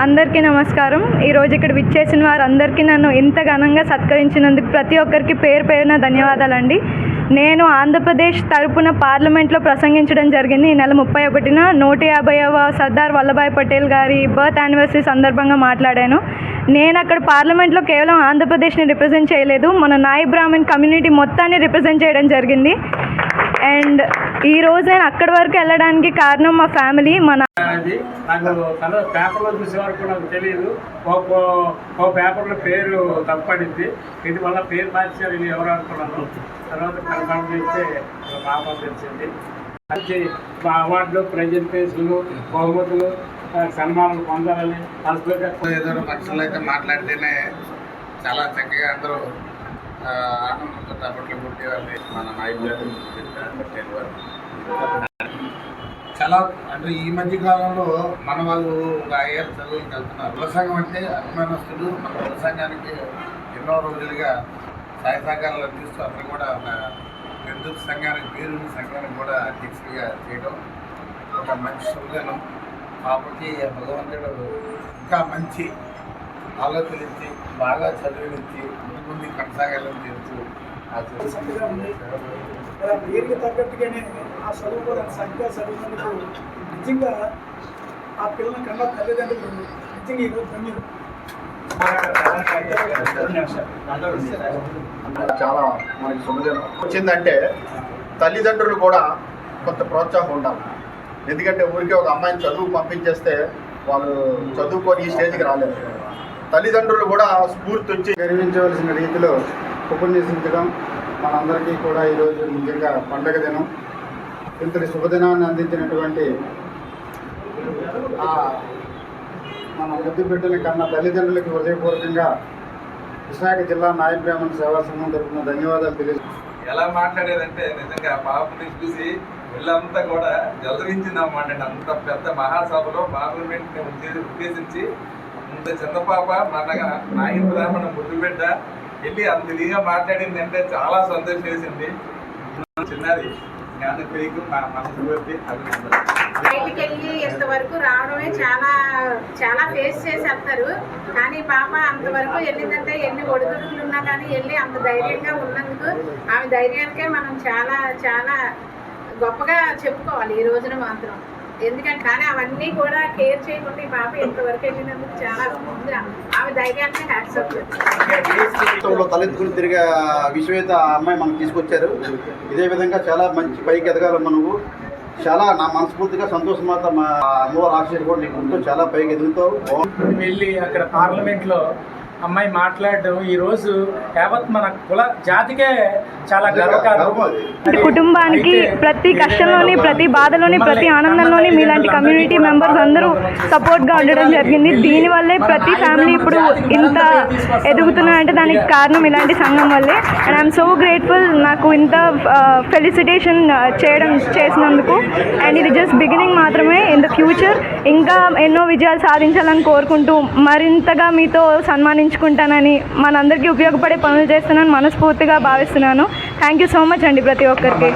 అందరికీ నమస్కారం. ఈరోజు ఇక్కడ విచ్చేసిన వారందరికీ నన్ను ఇంత ఘనంగా సత్కరించినందుకు ప్రతి ఒక్కరికి పేరు పేరున ధన్యవాదాలండి. నేను ఆంధ్రప్రదేశ్ తరపున పార్లమెంట్లో ప్రసంగించడం జరిగింది. ఈ నెల 31న 150వ సర్దార్ వల్లభాయ్ పటేల్ గారి బర్త్ యానివర్సరీ సందర్భంగా మాట్లాడాను. నేను అక్కడ పార్లమెంట్లో కేవలం ఆంధ్రప్రదేశ్ని రిప్రజెంట్ చేయలేదు, మన నాయి బ్రాహ్మణ్ కమ్యూనిటీ మొత్తాన్ని రిప్రజెంట్ చేయడం జరిగింది. అండ్ ఈరోజు నేను అక్కడి వరకు వెళ్ళడానికి కారణం మా ఫ్యామిలీ. నాకు పేపర్లో చూసే వరకు నాకు తెలియదు. ఓ పేపర్లో పేరు తప్పడింది, ఇది వల్ల పేరు మార్చారు ఇది ఎవరు అనుకున్నాను. తర్వాత కన్ఫర్మ్ చేస్తే పాప తెలిసింది. మంచి అవార్డులు, ప్రజెంటేషన్లు, బహుమతులు, సన్మానాలు పొందాలని మనస్ఫూర్తిగా ఏదో పక్షులు అయితే మాట్లాడితేనే చాలా చక్కగా అందరూ ఆనందంతో తప్పట్లు కొట్టేవాళ్ళు. మన నాయకులు చాలా అంటే ఈ మధ్య కాలంలో మన వాళ్ళు ఒక 5 ఏళ్ళ చదువులకు వెళ్తున్నారు. కుల సంఘం అంటే అభిమానస్తులు మన కుల సంఘానికి ఎన్నో రోజులుగా సహాయ సహకారాలు అందిస్తూ అతను కూడా ఒక విద్యుత్ సంఘానికి పేరున్న సంఘానికి కూడా అధ్యక్షుడిగా చేయడం ఒక మంచి శుభదినం. కాబట్టి భగవంతుడు ఇంకా మంచి ఆలోచనలు ఇచ్చి బాగా చదివినిచ్చి ముందు కొనసాగాలని తెలుసు. పేరుకి తగ్గట్టుగానే ఆ చదువు కూడా చక్కగా చదివినందుకు నిజంగా ఆ పిల్లల కన్నా తల్లిదండ్రులు నిజంగా ఈరోజు ధన్యులు. చాలా మనకి శుభదినం వచ్చిందంటే తల్లిదండ్రులు కూడా కొంత ప్రోత్సాహం ఉండాలి. ఎందుకంటే ఊరికే ఒక అమ్మాయిని చదువు పంపించేస్తే వాళ్ళు చదువుకొని ఈ స్టేజ్కి రాలేదు. తల్లిదండ్రులు కూడా స్ఫూర్తి వచ్చి గర్వించవలసిన రీతిలో ఉపన్యసించడం మనందరికీ కూడా ఈరోజు నిజంగా పండగ దినం. ఇంతటి శుభదినాన్ని అందించినటువంటి మన ముద్దు బిడ్డల కన్నా తల్లిదండ్రులకి హృదయపూర్వకంగా విశాఖ జిల్లా నాయి బ్రాహ్మణ సేవా సంఘం తరఫున ధన్యవాదాలు తెలియజేస్తాను. ఎలా మాట్లాడేదంటే నిజంగా పాపని చూసి వీళ్ళంతా కూడా జలరించిందన్నమాట. అంత పెద్ద మహాసభలో పార్లమెంట్ని ఉద్దేశించి ఇంత చిన్న పాప మన నాయి బ్రాహ్మణ ముద్దు బిడ్డ వెళ్ళి అంత ఇదిగా మాట్లాడిందంటే చాలా సంతోషం వేసింది. చిన్నది జ్ఞానపేకు మా మనస్ఫూర్తి అభినందనలు. బయటికి వెళ్ళి ఇంతవరకు రావడమే చాలా చాలా ఫేస్ చేసి వెళ్తారు, కానీ పాప అంతవరకు వెళ్ళిందంటే ఎన్ని ఒడిదుడుకులు ఉన్నా కానీ వెళ్ళి అంత ధైర్యంగా ఉన్నందుకు ఆమె ధైర్యానికే మనం చాలా చాలా గొప్పగా చెప్పుకోవాలి ఈ రోజున మాత్రం. ఎందుకంటే కానీ అవన్నీ కూడా కేర్ చేయకుండా ఈ పాప ఇంతవరకు వెళ్ళినందుకు చాలా ఉంది. ఆమె ధైర్యాన్ని యాక్సెప్ట్ చేస్తారు. తలెత్తుకుని తిరిగే విశ్వేత అమ్మాయి మనం తీసుకొచ్చారు. ఇదే విధంగా చాలా మంచి పైకి ఎదగాలమ్మ. నువ్వు చాలా నా మనస్ఫూర్తిగా సంతోషం. మాత్రం మా అమ్మవారు ఆశీర్వాదం కూడా నీకు చాలా పైకి ఎదుగుతావు. వెళ్ళి అక్కడ పార్లమెంట్లో అమ్మాయి మాట్లాడడం ఈరోజు యావత్ మన కుల జాతికే చాలా గర్వకారణం. కుటుంబానికి ప్రతి కష్టంలోని, ప్రతి బాధలోని, ప్రతి ఆనందంలోని మీలాంటి కమ్యూనిటీ మెంబర్స్ అందరూ సపోర్ట్గా ఉండడం జరిగింది. దీనివల్లే ప్రతి ఫ్యామిలీ ఇప్పుడు ఇంత ఎదుగుతున్నారంటే దానికి కారణం ఇలాంటి సంఘం వల్లే. అండ్ ఐఎమ్ సో గ్రేట్ఫుల్ నాకు ఇంత ఫెలిసిటేషన్ చేసినందుకు. అండ్ ఇది జస్ట్ బిగినింగ్ మాత్రమే. ఇన్ ద ఫ్యూచర్ ఇంకా ఎన్నో విజయాలు సాధించాలని కోరుకుంటూ మరింతగా మీతో సన్మానించుకుంటానని, మనందరికీ ఉపయోగపడే పనులు చేస్తున్నానని మనస్ఫూర్తిగా భావిస్తున్నాను. థ్యాంక్ యూ సో మచ్ అండి ప్రతి ఒక్కరికి.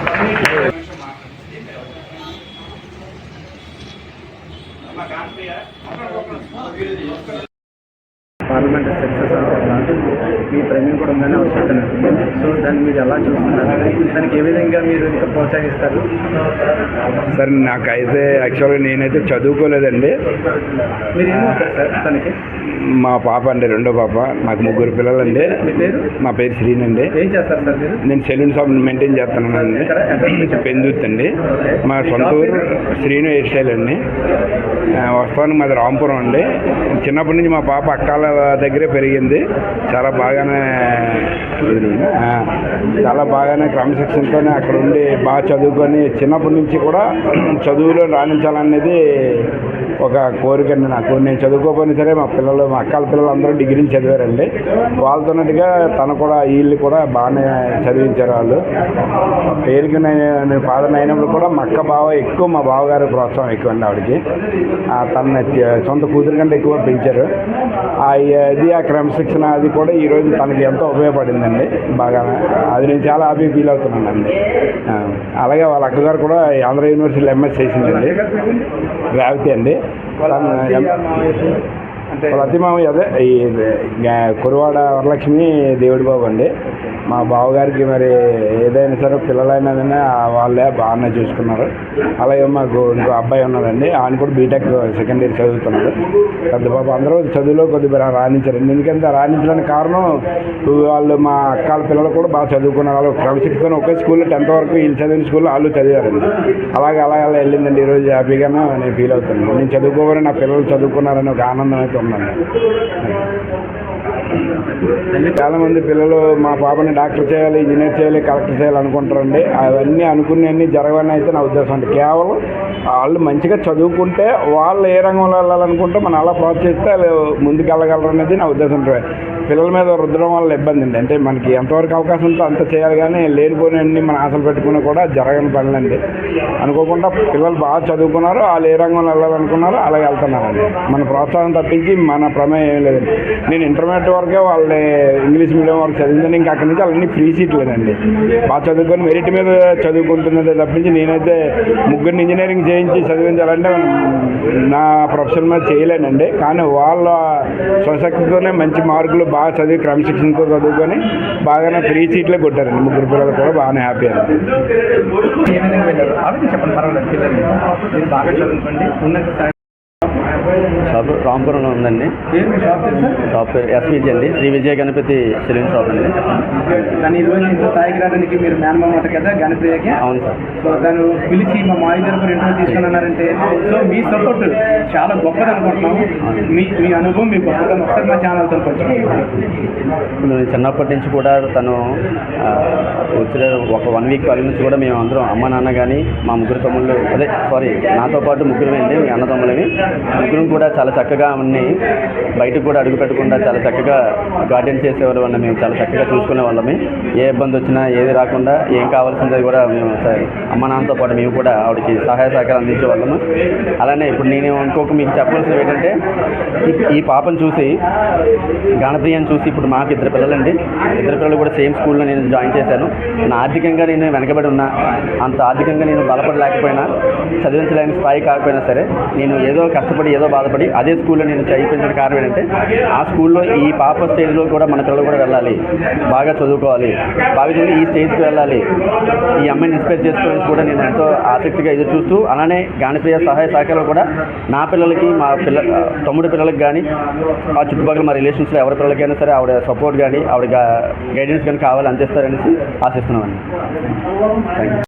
పార్లమెంట్ సక్సెస్ అవుతుంది. మీ ట్రైనింగ్ కూడా ఉందని చెప్తున్నారు. సో దాన్ని మీరు ఎలా చూస్తున్నారు? దానికి ఏ విధంగా మీరు ఇంకా ప్రోత్సహిస్తారు? సార్ నాకైతే యాక్చువల్గా నేనైతే చదువుకోలేదండి. మీరు ఏమవుతారు సార్ తనకి? మా పాప అండి, రెండో పాప. నాకు 3 పిల్లలండి. మా పేరు శ్రీనండి. ఏం చేస్తారు సార్ మీరు? నేను సెలూన్ షాప్ మెయింటైన్ చేస్తున్నానండి. పెందుర్తి అండి. మా సొంత ఊరు శ్రీను హెయిర్ స్టైల్ అండి. వస్తాను మాది రాంపురం అండి. చిన్నప్పటి నుంచి మా పాప అక్కాల దగ్గరే పెరిగింది. చాలా బాగానే క్రమశిక్షణతోనే అక్కడ ఉండి బాగా చదువుకొని చిన్నప్పటి నుంచి కూడా చదువులో రాణించాలనేది ఒక కోరిక అండి నాకు. నేను చదువుకోకపోయినా సరే మా అక్కల పిల్లలు అందరూ డిగ్రీలు చదివారండి. వాళ్ళతోన్నట్టుగా వీళ్ళు కూడా బాగానే చదివించారు. వాళ్ళు పేరుకి నేను ఫాదర్ అయినప్పుడు కూడా మా అక్క బావ ఎక్కువ, మా బావగారు ప్రోత్సాహం ఎక్కువ అండి ఆవిడకి. తన సొంత కూతురు కంటే ఎక్కువ పెంచారు. ఆ క్రమశిక్షణ అది కూడా ఈరోజు తనకి ఎంతో ఉపయోగపడిందండి బాగా. అది నేను చాలా హ్యాపీ ఫీల్ అవుతున్నానండి. అలాగే వాళ్ళ అక్కగారు కూడా ఆంధ్ర యూనివర్సిటీలో ఎంఎస్ చేసిందండి, రేవతి అండి. వాళ్ళ అతిమామ అదే ఈ కురవాడ వరలక్ష్మి దేవుడి బాబు అండి. మా బావగారికి మరి ఏదైనా సరే పిల్లలైనదైనా వాళ్ళే బాగానే చూసుకున్నారు. అలాగే మాకు ఇంకో అబ్బాయి ఉన్నాడండి, ఆయన కూడా బీటెక్ సెకండ్ ఇయర్ చదువుతున్నాడు. పెద్ద బాబు అందరూ చదువులో కొద్దిగా రాణించారండి. ఎందుకంటే రాణించడానికి కారణం వాళ్ళు మా అక్కల పిల్లలు కూడా బాగా చదువుకున్నారు. వాళ్ళు క్రమశిక్షణ ఒకే స్కూల్లో 10th వరకు వీళ్ళు చదివిన స్కూల్లో వాళ్ళు చదివారండి. అలాగే అలా వెళ్ళిందండి. ఈరోజు హ్యాపీగానే నేను ఫీల్ అవుతున్నాను. నేను చదువుకోగానే నా పిల్లలు చదువుకున్నారని ఒక ఆనందం అయితే ఉందండి. చాలామంది పిల్లలు మా పాపని డాక్టర్ చేయాలి, ఇంజనీర్ చేయాలి, కలెక్టర్ చేయాలి అనుకుంటారండి. అవన్నీ అనుకునేవన్నీ జరగవని అయితే నా ఉద్దేశం అండి. కేవలం వాళ్ళు మంచిగా చదువుకుంటే వాళ్ళు ఏ రంగంలో వెళ్ళాలనుకుంటే మనం అలా ప్రోత్సహిస్తే వాళ్ళు ముందుకు వెళ్ళగలరు అనేది నా ఉద్దేశం. పిల్లల మీద రుద్దడం వల్ల ఇబ్బంది అండి. అంటే మనకి ఎంతవరకు అవకాశం ఉందో అంత చేయాలి, కానీ లేనిపోయినన్ని మన ఆశలు పెట్టుకున్నా కూడా జరగని పనులండి. అనుకోకుండా పిల్లలు బాగా చదువుకున్నారు, వాళ్ళు ఏ రంగంలో వెళ్ళాలనుకున్నారో అలాగే వెళ్తున్నారండి. మన ప్రోత్సాహం తప్పించి మన ప్రమేయం ఏం లేదండి. నేను ఇంటర్మీడియట్ వరకే వాళ్ళని ఇంగ్లీష్ మీడియం వరకు చదివిందని ఇంకా అక్కడి నుంచి వాళ్ళని ఫ్రీ సీట్లేనండి. బాగా చదువుకొని మెరిట్ మీద చదువుకుంటున్నదే తప్పించి నేనైతే ముగ్గురిని ఇంజనీరింగ్ చేయించి చదివించాలంటే నా ప్రొఫెషన్ మీద చేయలేనండి. కానీ వాళ్ళ స్వశక్తితోనే మంచి మార్కులు బాగా చదివి క్రమశిక్షణతో చదువుకొని బాగానే ఫ్రీ సీట్లే కొట్టారండి. ముగ్గురు పిల్లలు కూడా బాగానే హ్యాపీ అండి. ఏ విధంగా వెళ్ళారు ఆలోచన చెప్పండి, పర్వాలేదు. పిల్లలు మీరు బాగా చదువుకోండి, ఉన్నత స్థాయి. షాప్ రాంపురంలో ఉందండి. షాప్ ఎస్విజి అండి, శ్రీ విజయ గణపతి సెలూన్ షాప్ అండి. కానీ ఈరోజు ఇంత స్థాయికి రావడానికి మీరు మేనమామ కదా గణపతికి. అవును సార్. సో దాన్ని పిలిచి మా మావి తరపున ఇంటర్వ్యూ తీసుకుని అన్నారంటే సో మీ సపోర్ట్ చాలా గొప్పది అనుకుంటున్నాము. మీ అనుభవం మీ గొప్పతనం ఒకసారి మా ఛానల్తో కొంచెం. చిన్నప్పటి నుంచి కూడా తను వచ్చిన ఒక 1 వీక్ వరకు నుంచి కూడా మేము అందరం అమ్మ నాన్న కానీ మా ముగ్గురు తమ్ముళ్ళు నాతో పాటు ముగ్గురు అండి, మీ అన్న తమ్ముళ్ళని ముగ్గురు కూడా చాలా చక్కగా అన్ని బయటకు కూడా అడుగు పెట్టకుండా చాలా చక్కగా గార్డెన్ చేసేవారు అన్న. మేము చాలా చక్కగా చూసుకునే వాళ్ళమే. ఏ ఇబ్బంది వచ్చినా ఏది రాకుండా ఏం కావాల్సింది కూడా మేము అమ్మ నాన్నతో పాటు మేము కూడా ఆవిడకి సహాయ సహకారం అందించే వాళ్ళము. అలానే ఇప్పుడు నేను ఇంకొక మీకు చెప్పాల్సింది ఏంటంటే ఈ పాపను చూసి గణప్రియని చూసి ఇప్పుడు మాకు 2 పిల్లలండి. 2 పిల్లలు కూడా సేమ్ స్కూల్లో నేను జాయిన్ చేశాను. నా ఆర్థికంగా నేను వెనకబడి ఉన్నా, అంత ఆర్థికంగా నేను బలపడలేకపోయినా, చదివించలేని స్థాయి కాకపోయినా సరే నేను ఏదో కష్టపడి ఏదో బాధపడి అదే స్కూల్లో నేను చదివించడానికి కారణం ఏంటంటే ఆ స్కూల్లో ఈ పాప స్టేజ్లో కూడా మన పిల్లలు కూడా వెళ్ళాలి, బాగా చదువుకోవాలి, బాగా చదివి ఈ స్టేజ్కి వెళ్ళాలి, ఈ అమ్మాయిని ఇన్స్పైర్ చేసుకోవడానికి కూడా నేను ఎంతో ఆసక్తిగా ఎదురు చూస్తూ, అలానే గానప్రియ సహాయ సహకారాలు కూడా నా పిల్లలకి మా తమ్ముడి పిల్లలకి కానీ ఆ చుట్టుపక్కల మా రిలేషన్స్లో ఎవరి పిల్లలకైనా సరే ఆవిడ సపోర్ట్ కానీ ఆవిడ గైడెన్స్ కానీ కావాలి అందిస్తారనేసి ఆశిస్తున్నామండి. Thank you.